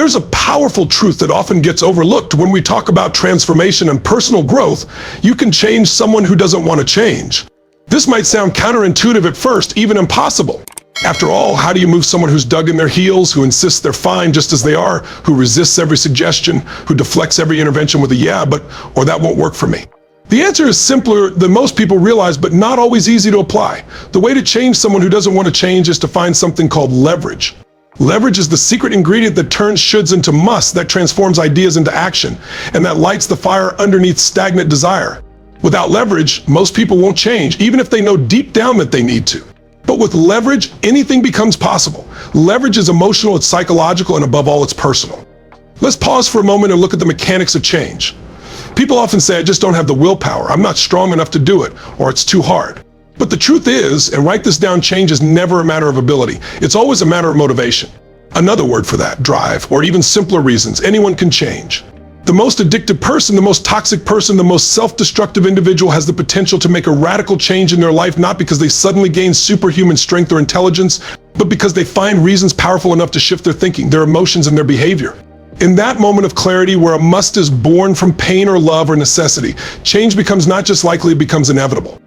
Here's a powerful truth that often gets overlooked when we talk about transformation and personal growth. You can change someone who doesn't want to change. This might sound counterintuitive at first, even impossible. After all, how do you move someone who's dug in their heels, who insists they're fine just as they are, who resists every suggestion, who deflects every intervention with a yeah, but, or that won't work for me? The answer is simpler than most people realize, but not always easy to apply. The way to change someone who doesn't want to change is to find something called leverage. Leverage is the secret ingredient that turns shoulds into musts, that transforms ideas into action, and that lights the fire underneath stagnant desire. Without leverage, most people won't change, even if they know deep down that they need to. But with leverage, anything becomes possible. Leverage is emotional, it's psychological, and above all, it's personal. Let's pause for a moment and look at the mechanics of change. People often say, I just don't have the willpower, I'm not strong enough to do it, or it's too hard. But the truth is, and write this down, change is never a matter of ability. It's always a matter of motivation. Another word for that, drive, or even simpler reasons. Anyone can change. The most addicted person, the most toxic person, the most self-destructive individual has the potential to make a radical change in their life, not because they suddenly gain superhuman strength or intelligence, but because they find reasons powerful enough to shift their thinking, their emotions, and their behavior. In that moment of clarity where a must is born from pain or love or necessity, change becomes not just likely, it becomes inevitable.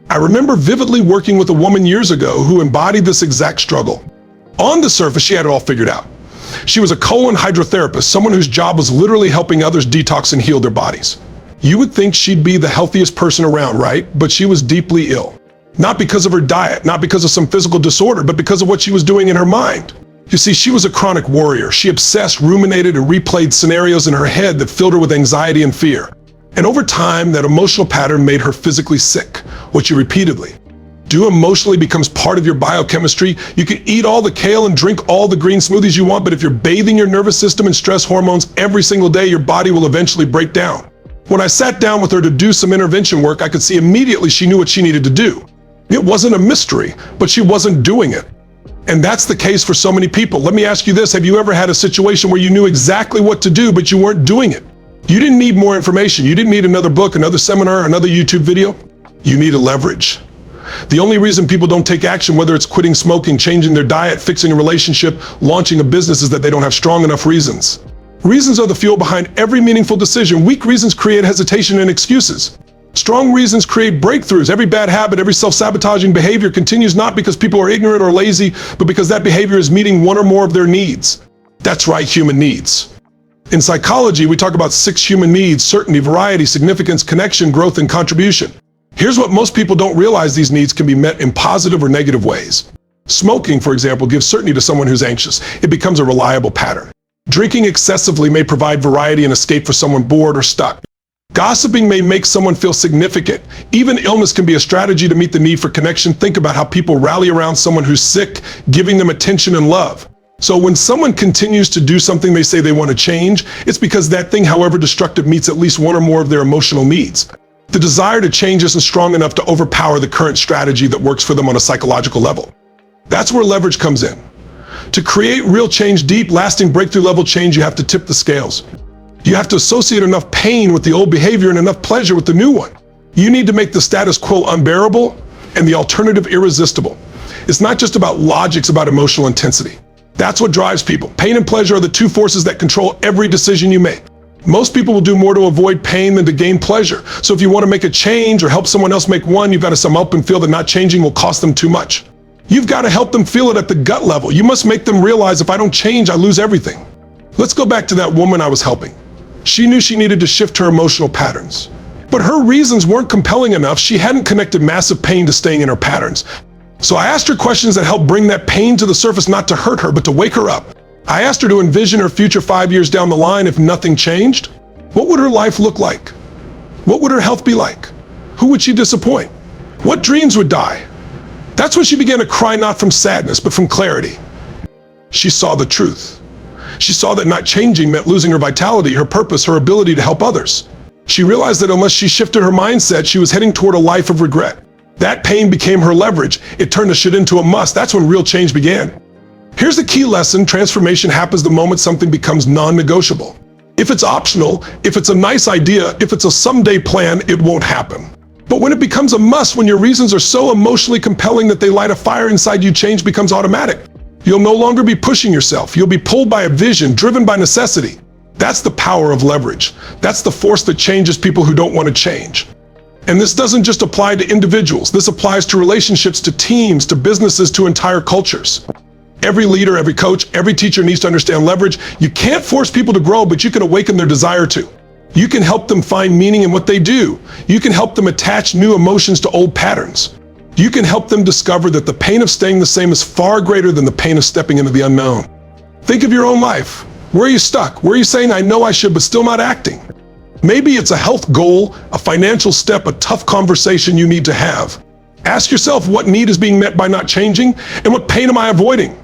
I remember vividly working with a woman years ago who embodied this exact struggle. On the surface, she had it all figured out. She was a colon hydrotherapist, someone whose job was literally helping others detox and heal their bodies. You would think she'd be the healthiest person around, right? But she was deeply ill. Not because of her diet, not because of some physical disorder, but because of what she was doing in her mind. You see, she was a chronic worrier. She obsessed, ruminated, and replayed scenarios in her head that filled her with anxiety and fear. And over time, that emotional pattern made her physically sick, which she repeatedly. Do emotionally becomes part of your biochemistry. You can eat all the kale and drink all the green smoothies you want, but if you're bathing your nervous system in stress hormones every single day, your body will eventually break down. When I sat down with her to do some intervention work, I could see immediately she knew what she needed to do. It wasn't a mystery, but she wasn't doing it. And that's the case for so many people. Let me ask you this, have you ever had a situation where you knew exactly what to do, but you weren't doing it? You didn't need more information. You didn't need another book, another seminar, another YouTube video. You needed leverage. The only reason people don't take action, whether it's quitting smoking, changing their diet, fixing a relationship, launching a business, is that they don't have strong enough reasons. Reasons are the fuel behind every meaningful decision. Weak reasons create hesitation and excuses. Strong reasons create breakthroughs. Every bad habit, every self-sabotaging behavior continues not because people are ignorant or lazy, but because that behavior is meeting one or more of their needs. That's right, human needs. In psychology, we talk about 6 human needs: certainty, variety, significance, connection, growth, and contribution. Here's what most people don't realize: these needs can be met in positive or negative ways. Smoking, for example, gives certainty to someone who's anxious. It becomes a reliable pattern. Drinking excessively may provide variety and escape for someone bored or stuck. Gossiping may make someone feel significant. Even illness can be a strategy to meet the need for connection. Think about how people rally around someone who's sick, giving them attention and love. So when someone continues to do something they say they want to change, it's because that thing, however destructive, meets at least one or more of their emotional needs. The desire to change isn't strong enough to overpower the current strategy that works for them on a psychological level. That's where leverage comes in. To create real change, deep, lasting, breakthrough level change, you have to tip the scales. You have to associate enough pain with the old behavior and enough pleasure with the new one. You need to make the status quo unbearable and the alternative irresistible. It's not just about logic, it's about emotional intensity. That's what drives people. Pain and pleasure are the 2 forces that control every decision you make. Most people will do more to avoid pain than to gain pleasure. So if you want to make a change or help someone else make one, you've got to sum up and feel that not changing will cost them too much. You've got to help them feel it at the gut level. You must make them realize, if I don't change, I lose everything. Let's go back to that woman I was helping. She knew she needed to shift her emotional patterns. But her reasons weren't compelling enough. She hadn't connected massive pain to staying in her patterns. So I asked her questions that helped bring that pain to the surface, not to hurt her, but to wake her up. I asked her to envision her future 5 years down the line if nothing changed. What would her life look like? What would her health be like? Who would she disappoint? What dreams would die? That's when she began to cry, not from sadness, but from clarity. She saw the truth. She saw that not changing meant losing her vitality, her purpose, her ability to help others. She realized that unless she shifted her mindset, she was heading toward a life of regret. That pain became her leverage. It turned the shit into a must. That's when real change began. Here's the key lesson: transformation happens the moment something becomes non-negotiable. If it's optional, if it's a nice idea, if it's a someday plan, it won't happen. But when it becomes a must, when your reasons are so emotionally compelling that they light a fire inside you, change becomes automatic. You'll no longer be pushing yourself. You'll be pulled by a vision, driven by necessity. That's the power of leverage. That's the force that changes people who don't want to change. And this doesn't just apply to individuals. This applies to relationships, to teams, to businesses, to entire cultures. Every leader, every coach, every teacher needs to understand leverage. You can't force people to grow, but you can awaken their desire to. You can help them find meaning in what they do. You can help them attach new emotions to old patterns. You can help them discover that the pain of staying the same is far greater than the pain of stepping into the unknown. Think of your own life. Where are you stuck? Where are you saying, I know I should, but still not acting? Maybe it's a health goal, a financial step, a tough conversation you need to have. Ask yourself, what need is being met by not changing, and what pain am I avoiding?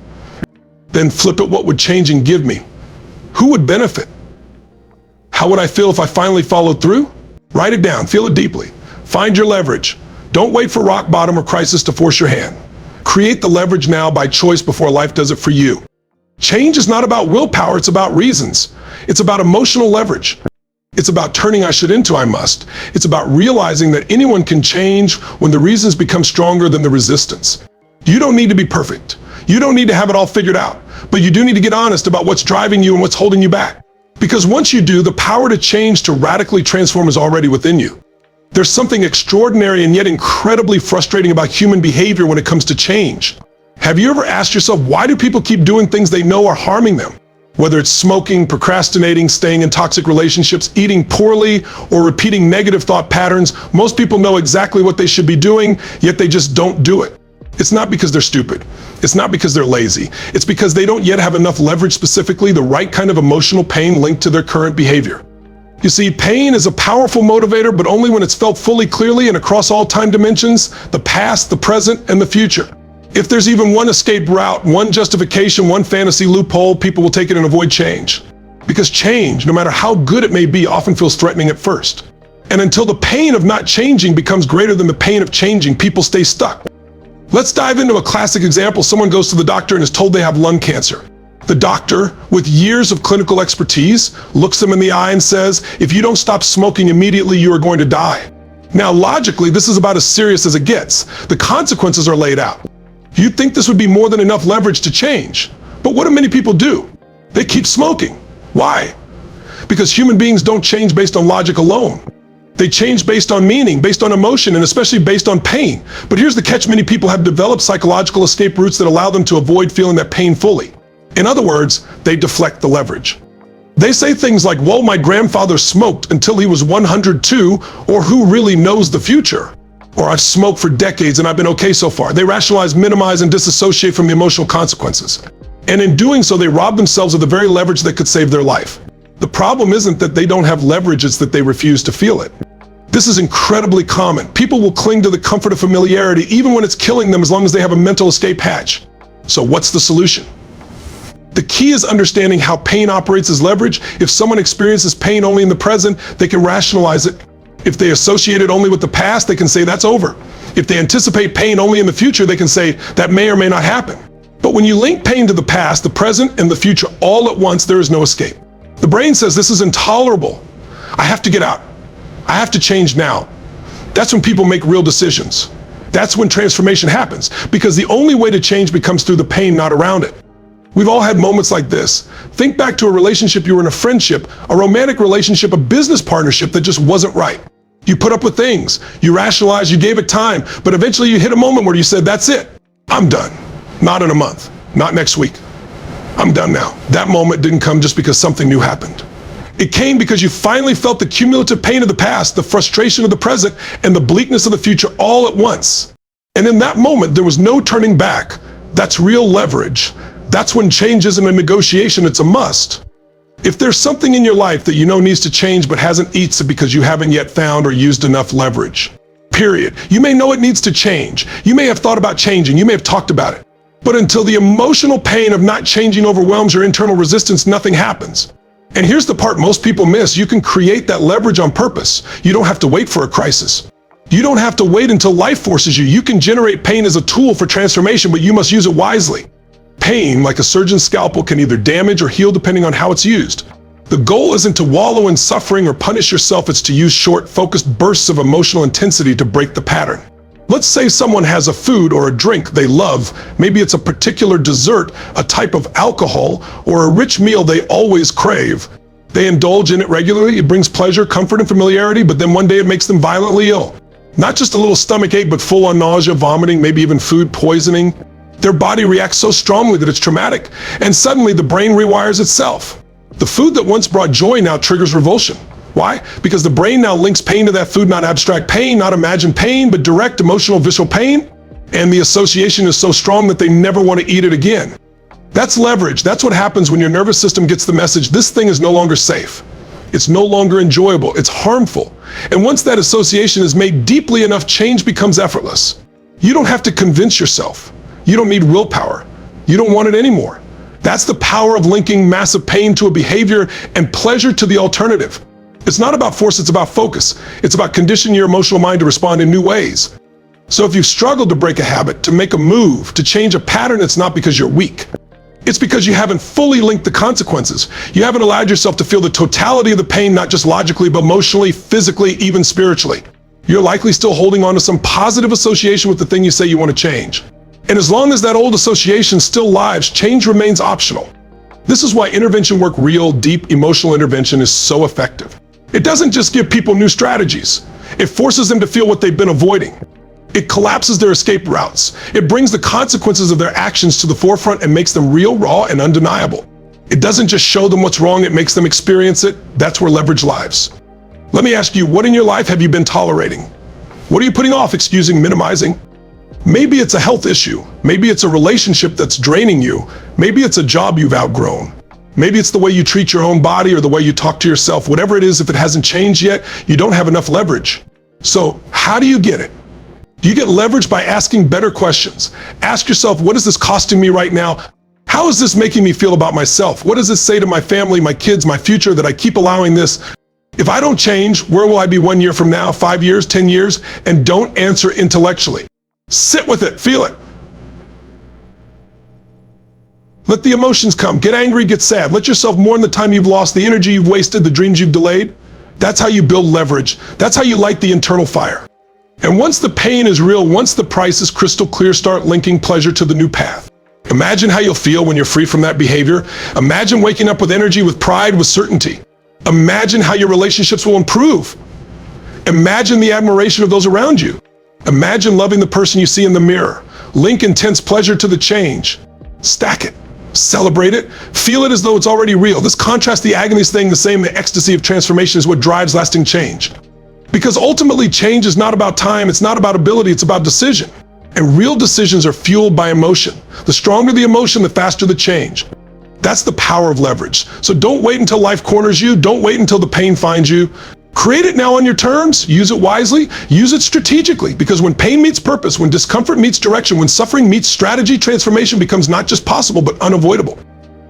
Then flip it, what would changing give me? Who would benefit? How would I feel if I finally followed through? Write it down, feel it deeply. Find your leverage. Don't wait for rock bottom or crisis to force your hand. Create the leverage now by choice before life does it for you. Change is not about willpower, it's about reasons. It's about emotional leverage. It's about turning I should into I must. It's about realizing that anyone can change when the reasons become stronger than the resistance. You don't need to be perfect. You don't need to have it all figured out, but you do need to get honest about what's driving you and what's holding you back. Because once you do, the power to change, to radically transform is already within you. There's something extraordinary and yet incredibly frustrating about human behavior when it comes to change. Have you ever asked yourself, why do people keep doing things they know are harming them? Whether it's smoking, procrastinating, staying in toxic relationships, eating poorly, or repeating negative thought patterns, most people know exactly what they should be doing, yet they just don't do it. It's not because they're stupid. It's not because they're lazy. It's because they don't yet have enough leverage, specifically the right kind of emotional pain linked to their current behavior. You see, pain is a powerful motivator, but only when it's felt fully, clearly, and across all time dimensions, the past, the present, and the future. If there's even one escape route, one justification, one fantasy loophole, people will take it and avoid change. Because change, no matter how good it may be, often feels threatening at first. And until the pain of not changing becomes greater than the pain of changing, people stay stuck. Let's dive into a classic example. Someone goes to the doctor and is told they have lung cancer. The doctor, with years of clinical expertise, looks them in the eye and says, if you don't stop smoking immediately, you are going to die. Now, logically, this is about as serious as it gets. The consequences are laid out. You'd think this would be more than enough leverage to change. But what do many people do? They keep smoking. Why? Because human beings don't change based on logic alone. They change based on meaning, based on emotion, and especially based on pain. But here's the catch: many people have developed psychological escape routes that allow them to avoid feeling that pain fully. In other words, they deflect the leverage. They say things like, well, my grandfather smoked until he was 102, or who really knows the future? Or I've smoked for decades and I've been okay so far. They rationalize, minimize, and disassociate from the emotional consequences. And in doing so, they rob themselves of the very leverage that could save their life. The problem isn't that they don't have leverage, it's that they refuse to feel it. This is incredibly common. People will cling to the comfort of familiarity even when it's killing them, as long as they have a mental escape hatch. So what's the solution? The key is understanding how pain operates as leverage. If someone experiences pain only in the present, they can rationalize it. If they associate it only with the past, they can say that's over. If they anticipate pain only in the future, they can say that may or may not happen. But when you link pain to the past, the present, and the future all at once, there is no escape. The brain says this is intolerable. I have to get out. I have to change now. That's when people make real decisions. That's when transformation happens, because the only way to change becomes through the pain, not around it. We've all had moments like this. Think back to a relationship you were in, a friendship, a romantic relationship, a business partnership that just wasn't right. You put up with things, you rationalized, you gave it time, but eventually you hit a moment where you said, that's it, I'm done. Not in a month, not next week. I'm done now. That moment didn't come just because something new happened. It came because you finally felt the cumulative pain of the past, the frustration of the present, and the bleakness of the future all at once. And in that moment, there was no turning back. That's real leverage. That's when change isn't a negotiation, it's a must. If there's something in your life that you know needs to change but hasn't, it's because you haven't yet found or used enough leverage. Period. You may know it needs to change. You may have thought about changing. You may have talked about it. But until the emotional pain of not changing overwhelms your internal resistance, nothing happens. And here's the part most people miss. You can create that leverage on purpose. You don't have to wait for a crisis. You don't have to wait until life forces you. You can generate pain as a tool for transformation, but you must use it wisely. Pain, like a surgeon's scalpel, can either damage or heal depending on how it's used. The goal isn't to wallow in suffering or punish yourself, it's to use short, focused bursts of emotional intensity to break the pattern. Let's say someone has a food or a drink they love. Maybe it's a particular dessert, a type of alcohol, or a rich meal they always crave. They indulge in it regularly. It brings pleasure, comfort, and familiarity, but then one day it makes them violently ill. Not just a little stomach ache, but full-on nausea, vomiting, maybe even food poisoning. Their body reacts so strongly that it's traumatic, and suddenly the brain rewires itself. The food that once brought joy now triggers revulsion. Why? Because the brain now links pain to that food, not abstract pain, not imagined pain, but direct emotional visceral pain. And the association is so strong that they never want to eat it again. That's leverage. That's what happens when your nervous system gets the message, this thing is no longer safe. It's no longer enjoyable. It's harmful. And once that association is made deeply enough, change becomes effortless. You don't have to convince yourself. You don't need willpower. You don't want it anymore. That's the power of linking massive pain to a behavior and pleasure to the alternative. It's not about force, it's about focus. It's about conditioning your emotional mind to respond in new ways. So if you've struggled to break a habit, to make a move, to change a pattern, it's not because you're weak. It's because you haven't fully linked the consequences. You haven't allowed yourself to feel the totality of the pain, not just logically, but emotionally, physically, even spiritually. You're likely still holding on to some positive association with the thing you say you want to change. And as long as that old association still lives, change remains optional. This is why intervention work, real, deep, emotional intervention, is so effective. It doesn't just give people new strategies. It forces them to feel what they've been avoiding. It collapses their escape routes. It brings the consequences of their actions to the forefront and makes them real, raw, and undeniable. It doesn't just show them what's wrong, it makes them experience it. That's where leverage lies. Let me ask you, what in your life have you been tolerating? What are you putting off, excusing, minimizing? Maybe it's a health issue. Maybe it's a relationship that's draining you. Maybe it's a job you've outgrown. Maybe it's the way you treat your own body or the way you talk to yourself. Whatever it is, if it hasn't changed yet, you don't have enough leverage. So how do you get it? You get leverage by asking better questions. Ask yourself, what is this costing me right now? How is this making me feel about myself? What does this say to my family, my kids, my future, that I keep allowing this? If I don't change, where will I be 1 year from now, 5 years, 10 years? And don't answer intellectually. Sit with it, feel it. Let the emotions come. Get angry, get sad. Let yourself mourn the time you've lost, the energy you've wasted, the dreams you've delayed. That's how you build leverage. That's how you light the internal fire. And once the pain is real, once the price is crystal clear, start linking pleasure to the new path. Imagine how you'll feel when you're free from that behavior. Imagine waking up with energy, with pride, with certainty. Imagine how your relationships will improve. Imagine the admiration of those around you. Imagine loving the person you see in the mirror. Link intense pleasure to the change. Stack it. Celebrate it. Feel it as though it's already real. This contrasts the agony staying the same. The ecstasy of transformation is what drives lasting change. Because ultimately, change is not about time, it's not about ability, it's about decision. And real decisions are fueled by emotion. The stronger the emotion, the faster the change. That's the power of leverage. So don't wait until life corners you. Don't wait until the pain finds you. Create it now on your terms. Use it wisely. Use it strategically. Because when pain meets purpose, when discomfort meets direction, when suffering meets strategy, transformation becomes not just possible, but unavoidable.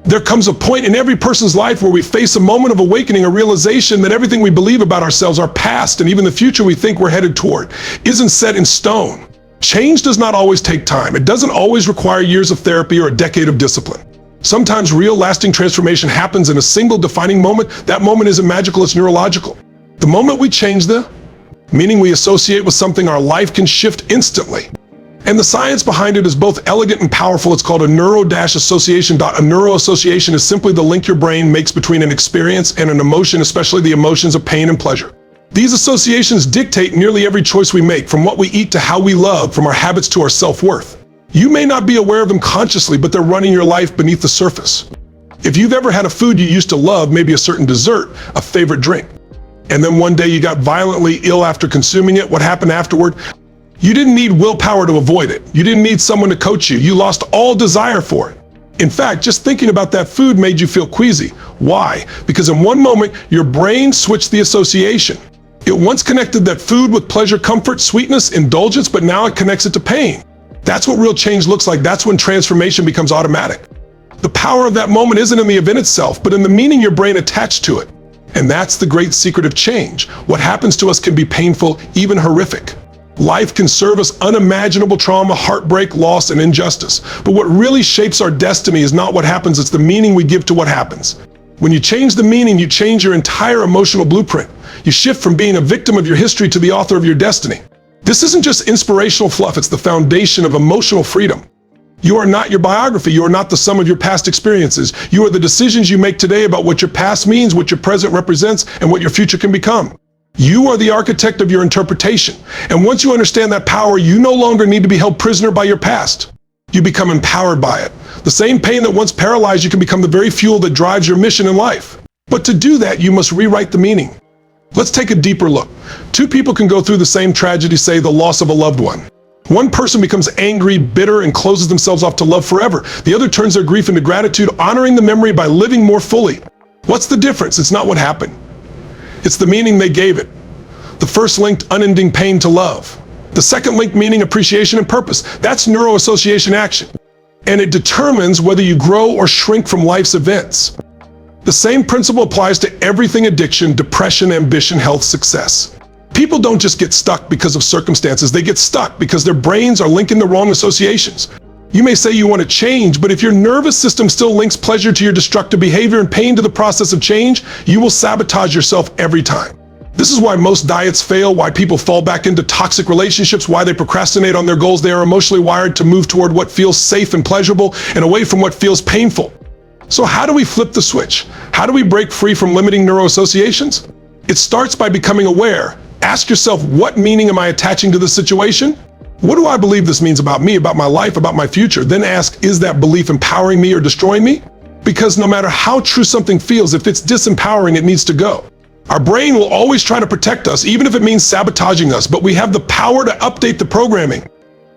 There comes a point in every person's life where we face a moment of awakening, a realization that everything we believe about ourselves, our past, and even the future we think we're headed toward, isn't set in stone. Change does not always take time. It doesn't always require years of therapy or a decade of discipline. Sometimes real lasting transformation happens in a single defining moment. That moment isn't magical, it's neurological. The moment we change the meaning we associate with something, our life can shift instantly. And the science behind it is both elegant and powerful. It's called a neuro-association. A neuroassociation is simply the link your brain makes between an experience and an emotion, especially the emotions of pain and pleasure. These associations dictate nearly every choice we make, from what we eat to how we love, from our habits to our self-worth. You may not be aware of them consciously, but they're running your life beneath the surface. If you've ever had a food you used to love, maybe a certain dessert, a favorite drink, and then one day you got violently ill after consuming it, what happened afterward? You didn't need willpower to avoid it. You didn't need someone to coach you. You lost all desire for it. In fact, just thinking about that food made you feel queasy. Why? Because in one moment, your brain switched the association. It once connected that food with pleasure, comfort, sweetness, indulgence, but now it connects it to pain. That's what real change looks like. That's when transformation becomes automatic. The power of that moment isn't in the event itself, but in the meaning your brain attached to it. And that's the great secret of change. What happens to us can be painful, even horrific. Life can serve us unimaginable trauma, heartbreak, loss, and injustice. But what really shapes our destiny is not what happens, it's the meaning we give to what happens. When you change the meaning, you change your entire emotional blueprint. You shift from being a victim of your history to the author of your destiny. This isn't just inspirational fluff, it's the foundation of emotional freedom. You are not your biography. You are not the sum of your past experiences. You are the decisions you make today about what your past means, what your present represents, and what your future can become. You are the architect of your interpretation. And once you understand that power, you no longer need to be held prisoner by your past. You become empowered by it. The same pain that once paralyzed you can become the very fuel that drives your mission in life. But to do that, you must rewrite the meaning. Let's take a deeper look. Two people can go through the same tragedy, say the loss of a loved one. One person becomes angry, bitter, and closes themselves off to love forever. The other turns their grief into gratitude, honoring the memory by living more fully. What's the difference? It's not what happened. It's the meaning they gave it. The first linked unending pain to love. The second linked meaning, appreciation, and purpose. That's neuroassociation action. And it determines whether you grow or shrink from life's events. The same principle applies to everything: addiction, depression, ambition, health, success. People don't just get stuck because of circumstances. They get stuck because their brains are linking the wrong associations. You may say you want to change, but if your nervous system still links pleasure to your destructive behavior and pain to the process of change, you will sabotage yourself every time. This is why most diets fail, why people fall back into toxic relationships, why they procrastinate on their goals. They are emotionally wired to move toward what feels safe and pleasurable and away from what feels painful. So how do we flip the switch? How do we break free from limiting neuroassociations? It starts by becoming aware. Ask yourself, what meaning am I attaching to this situation? What do I believe this means about me, about my life, about my future? Then ask, is that belief empowering me or destroying me? Because no matter how true something feels, if it's disempowering, it needs to go. Our brain will always try to protect us, even if it means sabotaging us, but we have the power to update the programming.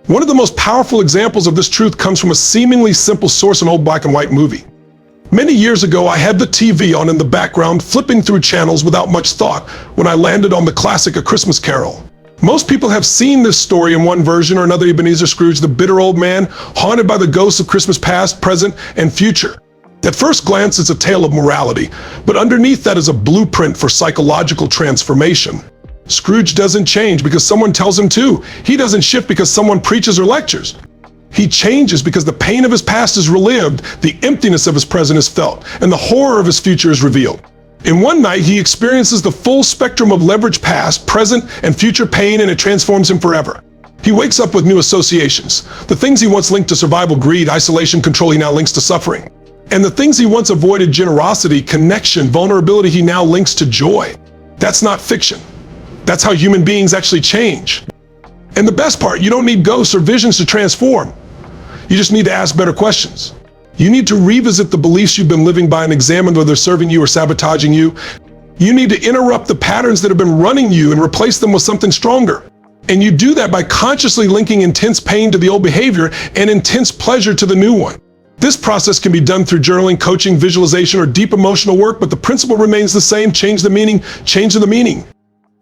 One of the most powerful examples of this truth comes from a seemingly simple source, an old black and white movie. Many years ago, I had the TV on in the background, flipping through channels without much thought, when I landed on the classic A Christmas Carol. Most people have seen this story in one version or another. Ebenezer Scrooge, the bitter old man, haunted by the ghosts of Christmas past, present, and future. At first glance, it's a tale of morality, but underneath that is a blueprint for psychological transformation. Scrooge doesn't change because someone tells him to. He doesn't shift because someone preaches or lectures. He changes because the pain of his past is relived, the emptiness of his present is felt, and the horror of his future is revealed. In one night, he experiences the full spectrum of leveraged past, present, and future pain, and it transforms him forever. He wakes up with new associations. The things he once linked to survival, greed, isolation, control, he now links to suffering. And the things he once avoided, generosity, connection, vulnerability, he now links to joy. That's not fiction. That's how human beings actually change. And the best part, you don't need ghosts or visions to transform. You just need to ask better questions. You need to revisit the beliefs you've been living by and examine whether they're serving you or sabotaging you. You need to interrupt the patterns that have been running you and replace them with something stronger. And you do that by consciously linking intense pain to the old behavior and intense pleasure to the new one. This process can be done through journaling, coaching, visualization, or deep emotional work, but the principle remains the same: change the meaning, change the meaning.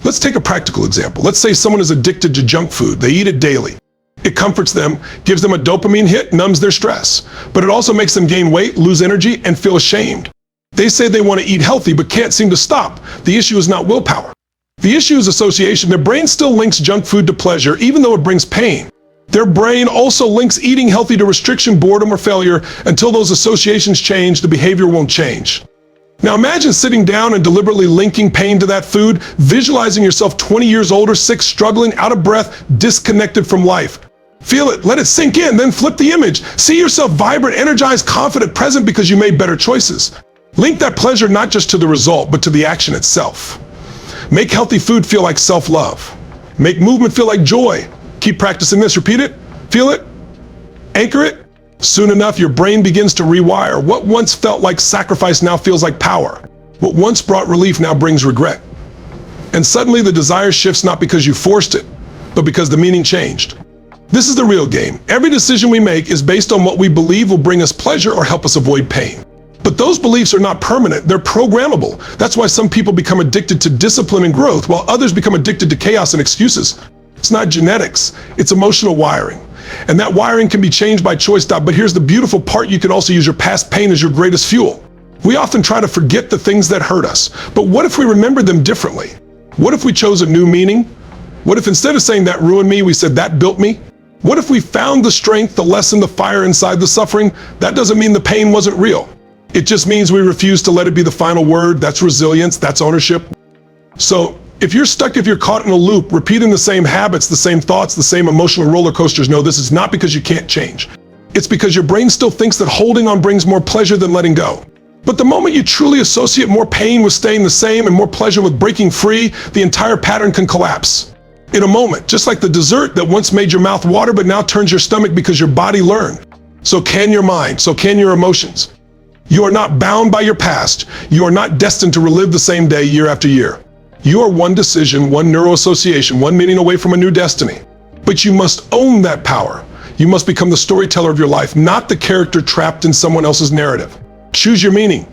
Let's take a practical example. Let's say someone is addicted to junk food. They eat it daily. It comforts them, gives them a dopamine hit, numbs their stress. But it also makes them gain weight, lose energy, and feel ashamed. They say they want to eat healthy, but can't seem to stop. The issue is not willpower. The issue is association. Their brain still links junk food to pleasure, even though it brings pain. Their brain also links eating healthy to restriction, boredom, or failure. Until those associations change, the behavior won't change. Now imagine sitting down and deliberately linking pain to that food, visualizing yourself 20 years older, sick, struggling, out of breath, disconnected from life. Feel it, let it sink in, then flip the image. See yourself vibrant, energized, confident, present because you made better choices. Link that pleasure not just to the result, but to the action itself. Make healthy food feel like self-love. Make movement feel like joy. Keep practicing this, repeat it, feel it, anchor it. Soon enough, your brain begins to rewire. What once felt like sacrifice now feels like power. What once brought relief now brings regret. And suddenly the desire shifts not because you forced it, but because the meaning changed. This is the real game. Every decision we make is based on what we believe will bring us pleasure or help us avoid pain. But those beliefs are not permanent, they're programmable. That's why some people become addicted to discipline and growth, while others become addicted to chaos and excuses. It's not genetics, it's emotional wiring. And that wiring can be changed by choice. But here's the beautiful part, you can also use your past pain as your greatest fuel. We often try to forget the things that hurt us, but what if we remembered them differently? What if we chose a new meaning? What if instead of saying that ruined me, we said that built me? What if we found the strength, the lesson, the fire inside the suffering? That doesn't mean the pain wasn't real. It just means we refuse to let it be the final word. That's resilience, that's ownership. So If you're caught in a loop, repeating the same habits, the same thoughts, the same emotional roller coasters, no, this is not because you can't change. It's because your brain still thinks that holding on brings more pleasure than letting go. But the moment you truly associate more pain with staying the same and more pleasure with breaking free, the entire pattern can collapse. In a moment, just like the dessert that once made your mouth water but now turns your stomach because your body learned. So can your mind, so can your emotions. You are not bound by your past. You are not destined to relive the same day year after year. You are one decision, one neuroassociation, one meaning away from a new destiny. But you must own that power. You must become the storyteller of your life, not the character trapped in someone else's narrative. Choose your meaning.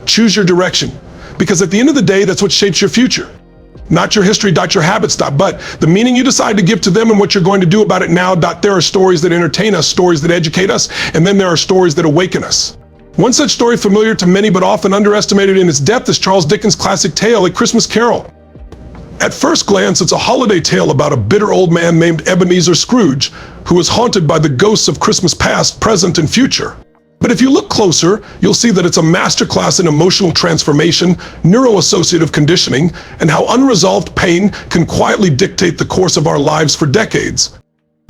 Choose your direction. Because at the end of the day, that's what shapes your future. Not your history, your habits, but the meaning you decide to give to them and what you're going to do about it now. There are stories that entertain us, stories that educate us, and then there are stories that awaken us. One such story familiar to many but often underestimated in its depth is Charles Dickens' classic tale, A Christmas Carol. At first glance, it's a holiday tale about a bitter old man named Ebenezer Scrooge, who is haunted by the ghosts of Christmas past, present, and future. But if you look closer, you'll see that it's a masterclass in emotional transformation, neuroassociative conditioning, and how unresolved pain can quietly dictate the course of our lives for decades.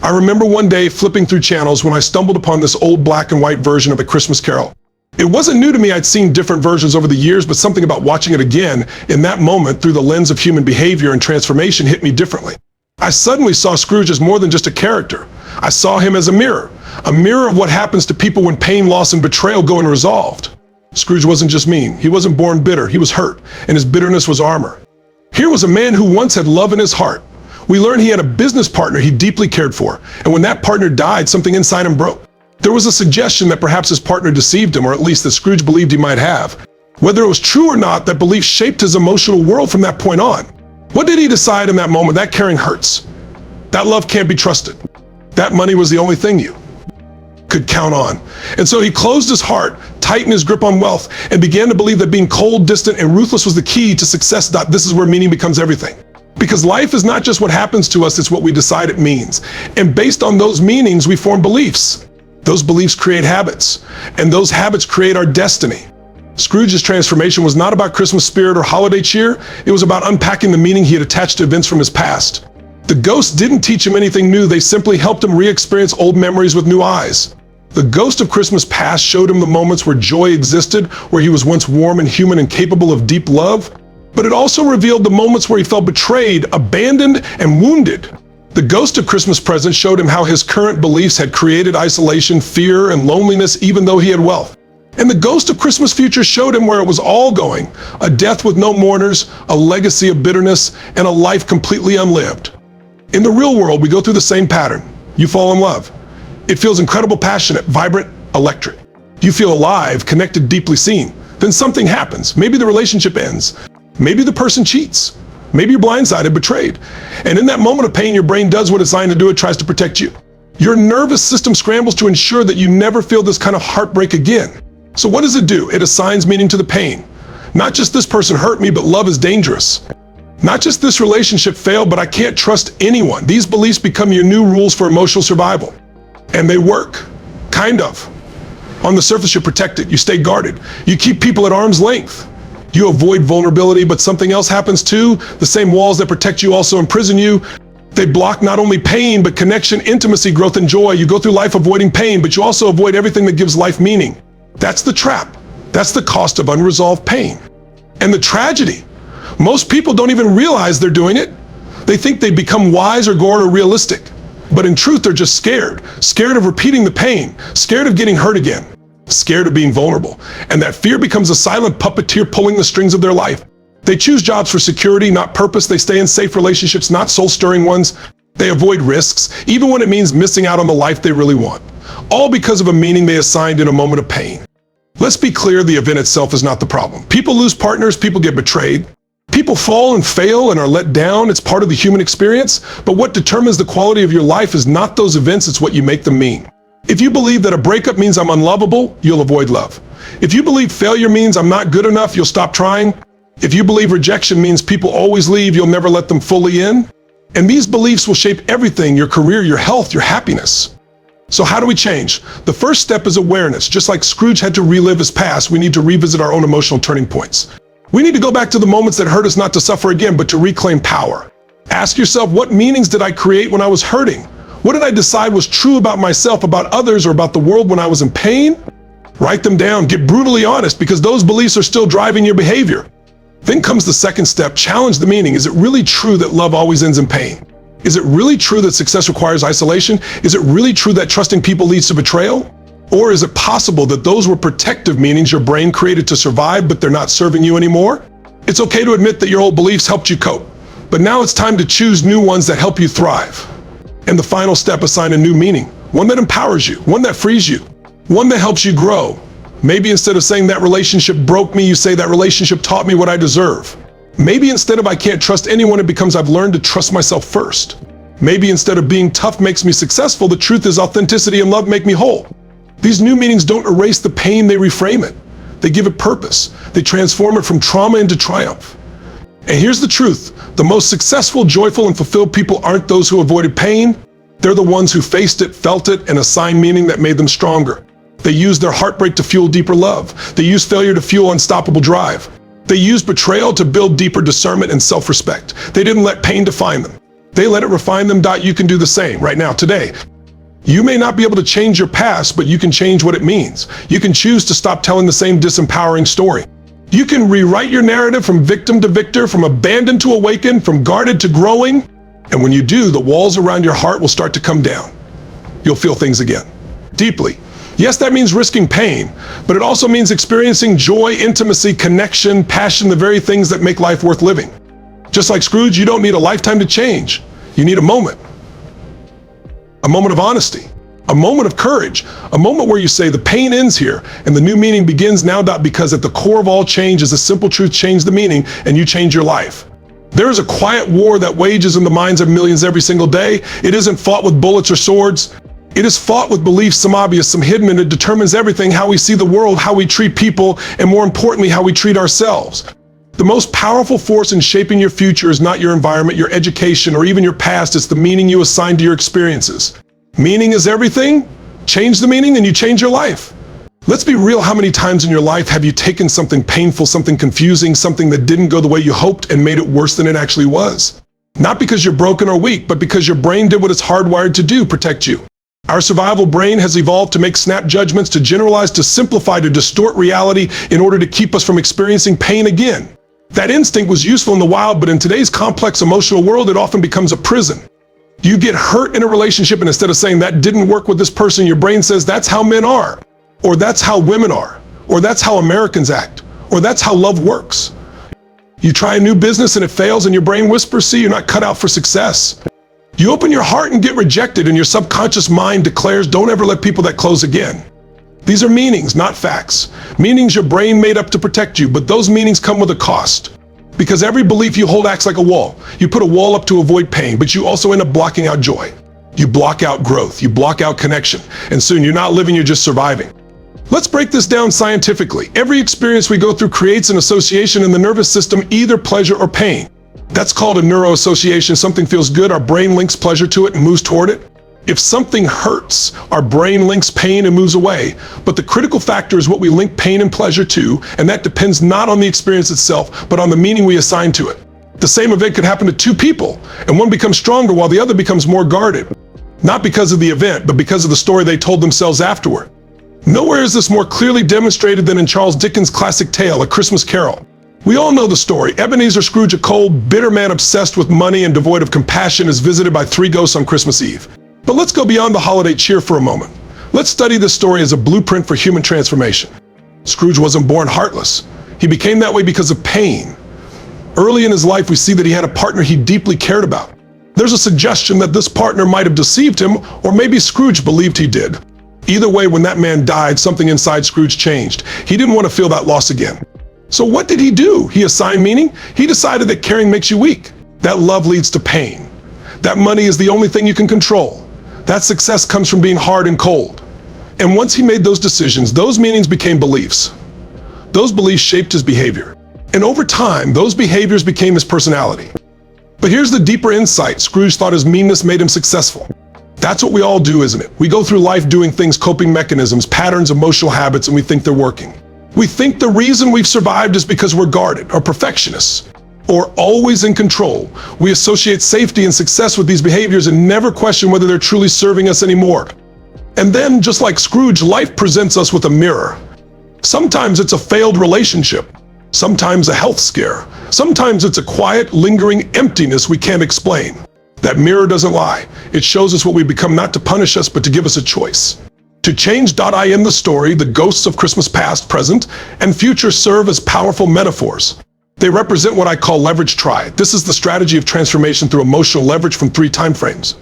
I remember one day flipping through channels when I stumbled upon this old black and white version of A Christmas Carol. It wasn't new to me. I'd seen different versions over the years, but something about watching it again in that moment through the lens of human behavior and transformation hit me differently. I suddenly saw Scrooge as more than just a character. I saw him as a mirror of what happens to people when pain, loss, and betrayal go unresolved. Scrooge wasn't just mean. He wasn't born bitter. He was hurt, and his bitterness was armor. Here was a man who once had love in his heart. We learned he had a business partner he deeply cared for, and when that partner died, something inside him broke. There was a suggestion that perhaps his partner deceived him, or at least that Scrooge believed he might have. Whether it was true or not, that belief shaped his emotional world from that point on. What did he decide in that moment? That caring hurts. That love can't be trusted. That money was the only thing you could count on. And so he closed his heart, tightened his grip on wealth, and began to believe that being cold, distant, and ruthless was the key to success. This is where meaning becomes everything. Because life is not just what happens to us, it's what we decide it means. And based on those meanings, we form beliefs. Those beliefs create habits, and those habits create our destiny. Scrooge's transformation was not about Christmas spirit or holiday cheer. It was about unpacking the meaning he had attached to events from his past. The ghosts didn't teach him anything new. They simply helped him re-experience old memories with new eyes. The ghost of Christmas past showed him the moments where joy existed, where he was once warm and human and capable of deep love. But it also revealed the moments where he felt betrayed, abandoned, and wounded. The ghost of Christmas present showed him how his current beliefs had created isolation, fear, and loneliness even though he had wealth. And the ghost of Christmas future showed him where it was all going, a death with no mourners, a legacy of bitterness, and a life completely unlived. In the real world, we go through the same pattern. You fall in love. It feels incredible, passionate, vibrant, electric. You feel alive, connected, deeply seen. Then something happens. Maybe the relationship ends. Maybe the person cheats. Maybe you're blindsided, betrayed. And in that moment of pain, your brain does what it's designed to do. It tries to protect you. Your nervous system scrambles to ensure that you never feel this kind of heartbreak again. So what does it do? It assigns meaning to the pain. Not just this person hurt me, but love is dangerous. Not just this relationship failed, but I can't trust anyone. These beliefs become your new rules for emotional survival. And they work, kind of. On the surface, you're protected. You stay guarded. You keep people at arm's length. You avoid vulnerability, but something else happens too. The same walls that protect you also imprison you. They block not only pain, but connection, intimacy, growth, and joy. You go through life avoiding pain, but you also avoid everything that gives life meaning. That's the trap. That's the cost of unresolved pain. And the tragedy, most people don't even realize they're doing it. They think they become wise or gourd or realistic. But in truth, they're just scared. Scared of repeating the pain. Scared of getting hurt again. Scared of being vulnerable. And that fear becomes a silent puppeteer pulling the strings of their life. They choose jobs for security, not purpose. They stay in safe relationships, not soul-stirring ones. They avoid risks, even when it means missing out on the life they really want. All because of a meaning they assigned in a moment of pain. Let's be clear, the event itself is not the problem. People lose partners, people get betrayed. People fall and fail and are let down. It's part of the human experience. But what determines the quality of your life is not those events, it's what you make them mean. If you believe that a breakup means I'm unlovable, you'll avoid love. If you believe failure means I'm not good enough, you'll stop trying. If you believe rejection means people always leave, you'll never let them fully in. And these beliefs will shape everything, your career, your health, your happiness. So how do we change? The first step is awareness. Just like Scrooge had to relive his past, we need to revisit our own emotional turning points. We need to go back to the moments that hurt us, not to suffer again, but to reclaim power. Ask yourself, what meanings did I create when I was hurting? What did I decide was true about myself, about others, or about the world when I was in pain? Write them down. Get brutally honest, because those beliefs are still driving your behavior. Then comes the second step. Challenge the meaning. Is it really true that love always ends in pain? Is it really true that success requires isolation? Is it really true that trusting people leads to betrayal? Or is it possible that those were protective meanings your brain created to survive, but they're not serving you anymore? It's okay to admit that your old beliefs helped you cope, but now it's time to choose new ones that help you thrive. And the final step, assign a new meaning. One that empowers you, one that frees you, one that helps you grow. Maybe instead of saying that relationship broke me, you say that relationship taught me what I deserve. Maybe instead of I can't trust anyone, it becomes I've learned to trust myself first. Maybe instead of being tough makes me successful, the truth is authenticity and love make me whole. These new meanings don't erase the pain, they reframe it. They give it purpose. They transform it from trauma into triumph. And here's the truth. The most successful, joyful, and fulfilled people aren't those who avoided pain. They're the ones who faced it, felt it, and assigned meaning that made them stronger. They used their heartbreak to fuel deeper love. They used failure to fuel unstoppable drive. They used betrayal to build deeper discernment and self-respect. They didn't let pain define them. They let it refine them. You can do the same right now, today. You may not be able to change your past, but you can change what it means. You can choose to stop telling the same disempowering story. You can rewrite your narrative from victim to victor, from abandoned to awakened, from guarded to growing. And when you do, the walls around your heart will start to come down. You'll feel things again, deeply. Yes, that means risking pain, but it also means experiencing joy, intimacy, connection, passion, the very things that make life worth living. Just like Scrooge, you don't need a lifetime to change. You need a moment of honesty, a moment of courage, a moment where you say the pain ends here and the new meaning begins now, because at the core of all change is a simple truth: change the meaning and you change your life. There is a quiet war that wages in the minds of millions every single day. It isn't fought with bullets or swords. It is fought with beliefs, some obvious, some hidden, and it determines everything: how we see the world, how we treat people, and more importantly, how we treat ourselves. The most powerful force in shaping your future is not your environment, your education, or even your past. It's the meaning you assign to your experiences. Meaning is everything. Change the meaning and you change your life. Let's be real. How many times in your life have you taken something painful, something confusing, something that didn't go the way you hoped, and made it worse than it actually was? Not because you're broken or weak, but because your brain did what it's hardwired to do: protect you. Our survival brain has evolved to make snap judgments, to generalize, to simplify, to distort reality in order to keep us from experiencing pain again. That instinct was useful in the wild, but in today's complex emotional world, it often becomes a prison. You get hurt in a relationship, and instead of saying that didn't work with this person, your brain says that's how men are, or that's how women are, or that's how Americans act, or that's how love works. You try a new business and it fails, and your brain whispers, see, you're not cut out for success. You open your heart and get rejected, and your subconscious mind declares, don't ever let people that close again. These are meanings, not facts. Meanings your brain made up to protect you, but those meanings come with a cost. Because every belief you hold acts like a wall. You put a wall up to avoid pain, but you also end up blocking out joy. You block out growth, you block out connection, and soon you're not living, you're just surviving. Let's break this down scientifically. Every experience we go through creates an association in the nervous system, either pleasure or pain. That's called a neuroassociation. Something feels good, our brain links pleasure to it and moves toward it. If something hurts, our brain links pain and moves away. But the critical factor is what we link pain and pleasure to, and that depends not on the experience itself, but on the meaning we assign to it. The same event could happen to two people, and one becomes stronger while the other becomes more guarded. Not because of the event, but because of the story they told themselves afterward. Nowhere is this more clearly demonstrated than in Charles Dickens' classic tale, A Christmas Carol. We all know the story. Ebenezer Scrooge, a cold, bitter man obsessed with money and devoid of compassion, is visited by three ghosts on Christmas Eve. But let's go beyond the holiday cheer for a moment. Let's study this story as a blueprint for human transformation. Scrooge wasn't born heartless. He became that way because of pain. Early in his life, we see that he had a partner he deeply cared about. There's a suggestion that this partner might have deceived him, or maybe Scrooge believed he did. Either way, when that man died, something inside Scrooge changed. He didn't want to feel that loss again. So what did he do? He assigned meaning. He decided that caring makes you weak. That love leads to pain. That money is the only thing you can control. That success comes from being hard and cold. And once he made those decisions, those meanings became beliefs. Those beliefs shaped his behavior. And over time, those behaviors became his personality. But here's the deeper insight. Scrooge thought his meanness made him successful. That's what we all do, isn't it? We go through life doing things, coping mechanisms, patterns, emotional habits, and we think they're working. We think the reason we've survived is because we're guarded, or perfectionists, or always in control. We associate safety and success with these behaviors and never question whether they're truly serving us anymore. And then, just like Scrooge, life presents us with a mirror. Sometimes it's a failed relationship, sometimes a health scare, sometimes it's a quiet, lingering emptiness we can't explain. That mirror doesn't lie. It shows us what we become, not to punish us, but to give us a choice. To change. I end the story. The ghosts of Christmas past, present, and future serve as powerful metaphors. They represent what I call leverage try. This is the strategy of transformation through emotional leverage from 3 time frames.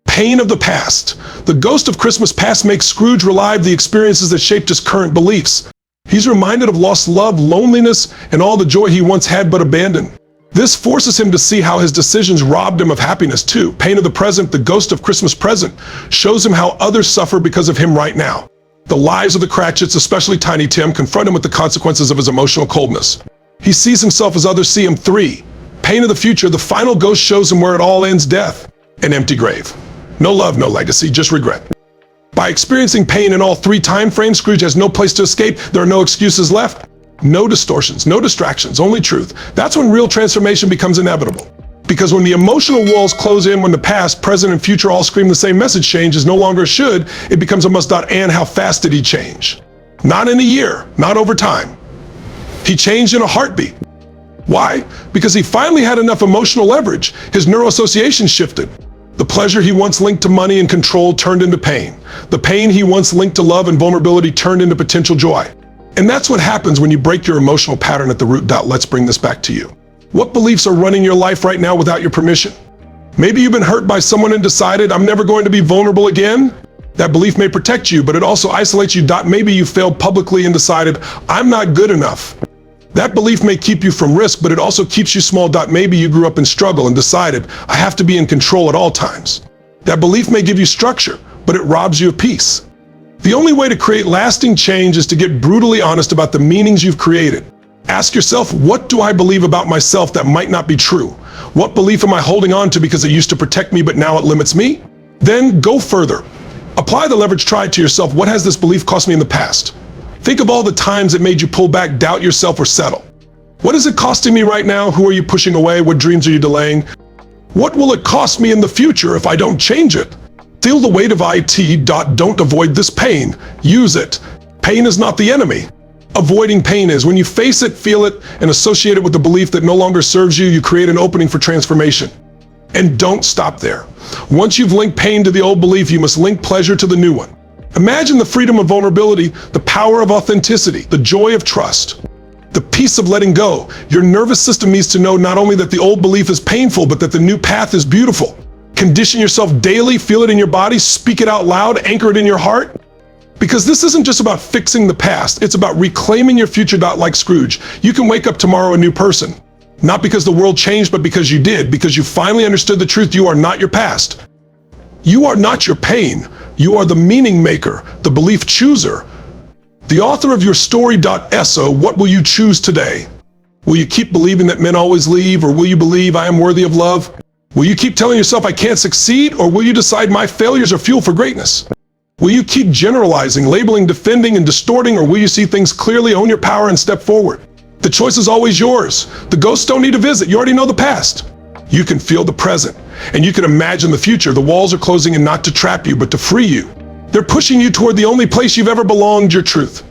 Pain of the past. The ghost of Christmas past makes Scrooge relive the experiences that shaped his current beliefs. He's reminded of lost love, loneliness, and all the joy he once had but abandoned. This forces him to see how his decisions robbed him of happiness too. Pain of the present. The ghost of Christmas present shows him how others suffer because of him right now. The lies of the Cratchits, especially Tiny Tim, confront him with the consequences of his emotional coldness. He sees himself as others see him. 3. Pain of the future. The final ghost shows him where it all ends: death, an empty grave. No love, no legacy, just regret. By experiencing pain in all 3 time frames, Scrooge has no place to escape. There are no excuses left. No distortions, no distractions, only truth. That's when real transformation becomes inevitable. Because when the emotional walls close in, when the past, present, and future all scream the same message, change is no longer a should, it becomes a must. And how fast did he change? Not in a year, not over time. He changed in a heartbeat. Why? Because he finally had enough emotional leverage. His neuroassociation shifted. The pleasure he once linked to money and control turned into pain. The pain he once linked to love and vulnerability turned into potential joy. And that's what happens when you break your emotional pattern at the root. Let's bring this back to you. What beliefs are running your life right now without your permission? Maybe you've been hurt by someone and decided, I'm never going to be vulnerable again. That belief may protect you, but it also isolates you. Maybe you failed publicly and decided, I'm not good enough. That belief may keep you from risk, but it also keeps you small. Maybe you grew up in struggle and decided, I have to be in control at all times. That belief may give you structure, but it robs you of peace. The only way to create lasting change is to get brutally honest about the meanings you've created. Ask yourself, what do I believe about myself that might not be true? What belief am I holding on to because it used to protect me, but now it limits me? Then go further. Apply the leverage tried to yourself. What has this belief cost me in the past? Think of all the times it made you pull back, doubt yourself, or settle. What is it costing me right now? Who are you pushing away? What dreams are you delaying? What will it cost me in the future if I don't change it? Feel the weight of it. Don't avoid this pain. Use it. Pain is not the enemy. Avoiding pain is. When you face it, feel it, and associate it with the belief that no longer serves you, you create an opening for transformation. And don't stop there. Once you've linked pain to the old belief, you must link pleasure to the new one. Imagine the freedom of vulnerability, the power of authenticity, the joy of trust, the peace of letting go. Your nervous system needs to know not only that the old belief is painful, but that the new path is beautiful. Condition yourself daily, feel it in your body, speak it out loud, anchor it in your heart. Because this isn't just about fixing the past, it's about reclaiming your future. Like Scrooge, you can wake up tomorrow a new person. Not because the world changed, but because you did, because you finally understood the truth. You are not your past. You are not your pain. You are the meaning maker, the belief chooser, the author of your story. So what will you choose today? Will you keep believing that men always leave, or will you believe I am worthy of love? Will you keep telling yourself I can't succeed, or will you decide my failures are fuel for greatness? Will you keep generalizing, labeling, defending, and distorting, or will you see things clearly, own your power, and step forward? The choice is always yours. The ghosts don't need to visit. You already know the past. You can feel the present, and you can imagine the future. The walls are closing in not to trap you, but to free you. They're pushing you toward the only place you've ever belonged, your truth.